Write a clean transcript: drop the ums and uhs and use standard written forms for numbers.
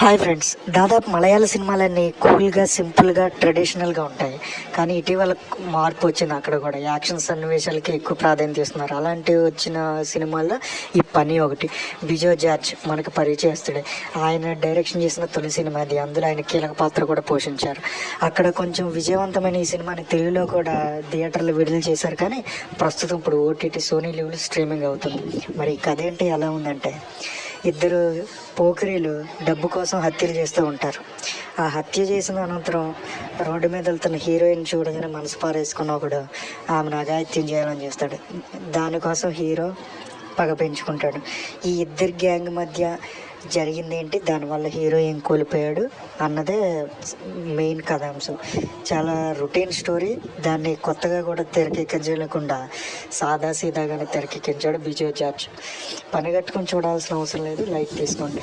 Hi friends, దాదాపు మలయాళ సినిమాలన్నీ కూల్గా, సింపుల్గా, ట్రెడిషనల్గా ఉంటాయి. కానీ ఇటీవల మార్పు వచ్చింది. అక్కడ కూడా యాక్షన్ సన్నివేశాలకి ఎక్కువ ప్రాధాన్యత ఇస్తున్నారు. అలాంటివి వచ్చిన సినిమాల్లో ఈ పని ఒకటి. బిజో జార్జ్ మనకు పరిచయస్తుడే. ఆయన డైరెక్షన్ చేసిన తొలి సినిమా అది. అందులో ఆయన కీలక పాత్ర కూడా పోషించారు. అక్కడ కొంచెం విజయవంతమైన ఈ సినిమాని తెలుగులో కూడా థియేటర్లు విడుదల చేశారు. కానీ ప్రస్తుతం ఇప్పుడు ఓటీటీ, సోనీ లీవ్లో స్ట్రీమింగ్ అవుతుంది. మరి ఈ కథ ఏంటి, ఎలా ఉందంటే, ఇద్దరు పోకిరీలు డబ్బు కోసం హత్యలు చేస్తూ ఉంటారు. ఆ హత్య చేసిన అనంతరం రోడ్డు మీద వెళ్తున్న హీరోయిన్ చూడగానే మనసు పారేసుకున్న ఒకడు ఆమెను అఘాయిత్యం చేయాలని చేస్తాడు. దానికోసం హీరో పగ పెంచుకుంటాడు. ఈ ఇద్దరి గ్యాంగ్ మధ్య జరిగింది ఏంటి, దానివల్ల హీరో ఏం కోల్పోయాడు అన్నదే మెయిన్ కథాంశం. చాలా రొటీన్ స్టోరీ. దాన్ని కొత్తగా కూడా తెరకెక్కించలేకుండా సాదాసీదాగానే తెరకెక్కించాడు బిజో జార్జ్. పని కట్టుకొని చూడాల్సిన అవసరం లేదు, లైట్ తీసుకోండి.